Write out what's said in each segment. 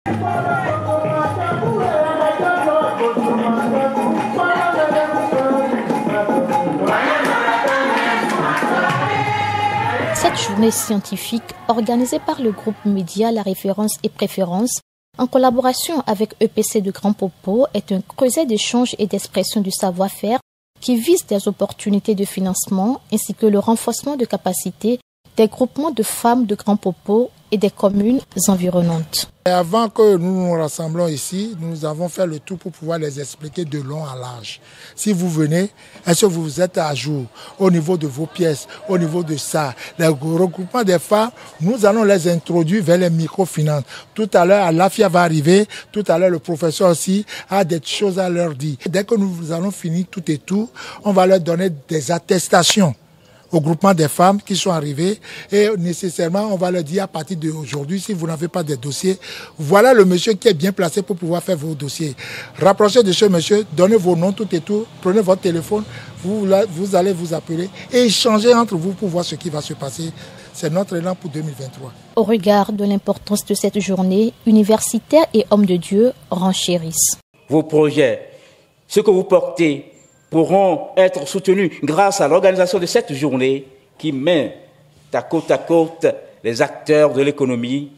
Cette journée scientifique, organisée par le groupe média La Référence et Préférence, en collaboration avec EPC de Grand Popo, est un creuset d'échange et d'expression du savoir-faire qui vise des opportunités de financement ainsi que le renforcement de capacités des groupements de femmes de Grand Popo et des communes environnantes. Et avant que nous nous rassemblons ici, nous avons fait le tout pour pouvoir les expliquer de long à large. Si vous venez, est-ce que vous êtes à jour au niveau de vos pièces, au niveau de ça, les regroupements des femmes, nous allons les introduire vers les microfinances. Tout à l'heure, Alafia va arriver, tout à l'heure, le professeur aussi a des choses à leur dire. Dès que nous allons finir tout et tout, on va leur donner des attestations au groupement des femmes qui sont arrivées et nécessairement on va leur dire à partir d'aujourd'hui, si vous n'avez pas de dossier, voilà le monsieur qui est bien placé pour pouvoir faire vos dossiers. Rapprochez de ce monsieur, donnez vos noms tout et tout, prenez votre téléphone, vous allez vous appeler et échanger entre vous pour voir ce qui va se passer. C'est notre élan pour 2023. Au regard de l'importance de cette journée, universitaires et hommes de Dieu renchérissent. Vos projets, ce que vous portez, pourront être soutenus grâce à l'organisation de cette journée qui met à côte les acteurs de l'économie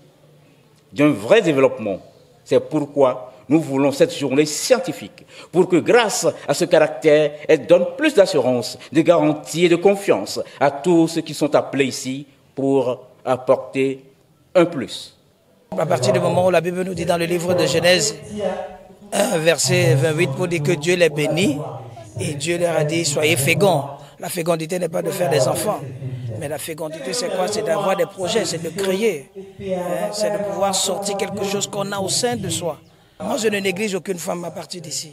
d'un vrai développement. C'est pourquoi nous voulons cette journée scientifique, pour que grâce à ce caractère, elle donne plus d'assurance, de garantie et de confiance à tous ceux qui sont appelés ici pour apporter un plus. À partir du moment où la Bible nous dit dans le livre de Genèse 1, verset 28, pour dire que Dieu les bénit, et Dieu leur a dit, soyez féconds. La fécondité n'est pas de faire des enfants. Mais la fécondité, c'est quoi? C'est d'avoir des projets, c'est de créer. C'est de pouvoir sortir quelque chose qu'on a au sein de soi. Moi, je ne néglige aucune femme à partir d'ici.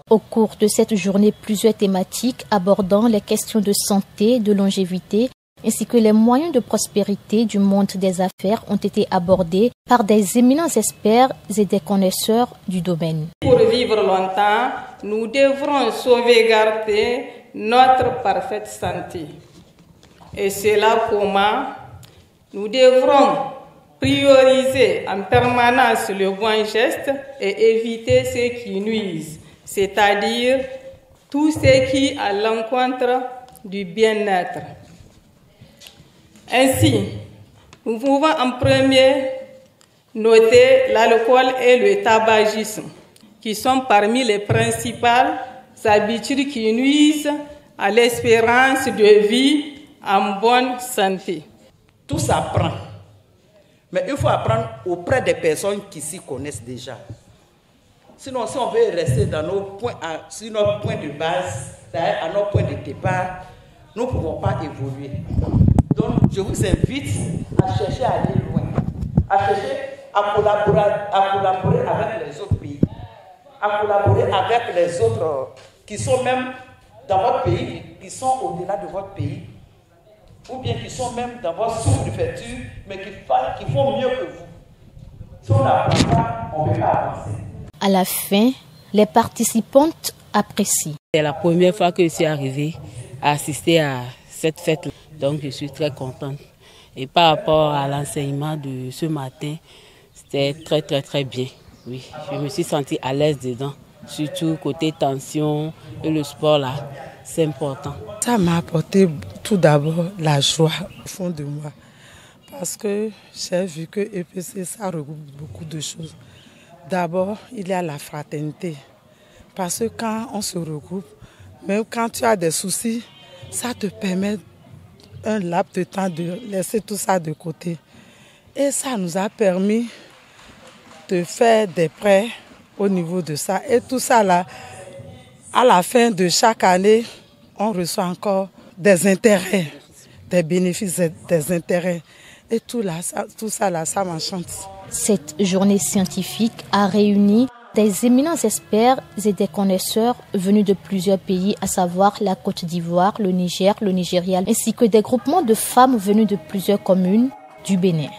Au cours de cette journée, plusieurs thématiques abordant les questions de santé, de longévité, ainsi que les moyens de prospérité du monde des affaires ont été abordés par des éminents experts et des connaisseurs du domaine. Pour vivre longtemps, nous devrons sauvegarder notre parfaite santé. Et c'est là comment nous devrons prioriser en permanence le bon geste et éviter ce qui nuise, c'est-à-dire tout ce qui est à l'encontre du bien-être. Ainsi, nous pouvons en premier noter l'alcool et le tabagisme, qui sont parmi les principales habitudes qui nuisent à l'espérance de vie en bonne santé. Tout s'apprend, mais il faut apprendre auprès des personnes qui s'y connaissent déjà. Sinon, si on veut rester dans sur notre point de base, c'est-à-dire à notre point de départ, nous ne pouvons pas évoluer. Donc, je vous invite à chercher à aller loin, à chercher à collaborer avec les autres pays, à collaborer avec les autres qui sont même dans votre pays, qui sont au-delà de votre pays, ou bien qui sont même dans votre sous-préfecture, mais qui font mieux que vous. Si on n'apprend pas, on ne peut pas avancer. À la fin, les participantes apprécient. C'est la première fois que je suis arrivée à assister à cette fête. Donc je suis très contente. Et par rapport à l'enseignement de ce matin, c'était très bien. Oui, je me suis sentie à l'aise dedans. Surtout côté tension et le sport là, c'est important. Ça m'a apporté tout d'abord la joie au fond de moi. Parce que j'ai vu que EPC, ça regroupe beaucoup de choses. D'abord, il y a la fraternité. Parce que quand on se regroupe, même quand tu as des soucis, ça te permet un laps de temps de laisser tout ça de côté. Et ça nous a permis de faire des prêts au niveau de ça. Et tout ça là, à la fin de chaque année, on reçoit encore des intérêts, des bénéfices, des intérêts. Et tout ça là, ça m'enchante. Cette journée scientifique a réuni des éminents experts et des connaisseurs venus de plusieurs pays, à savoir la Côte d'Ivoire, le Niger, le Nigeria, ainsi que des groupements de femmes venus de plusieurs communes du Bénin.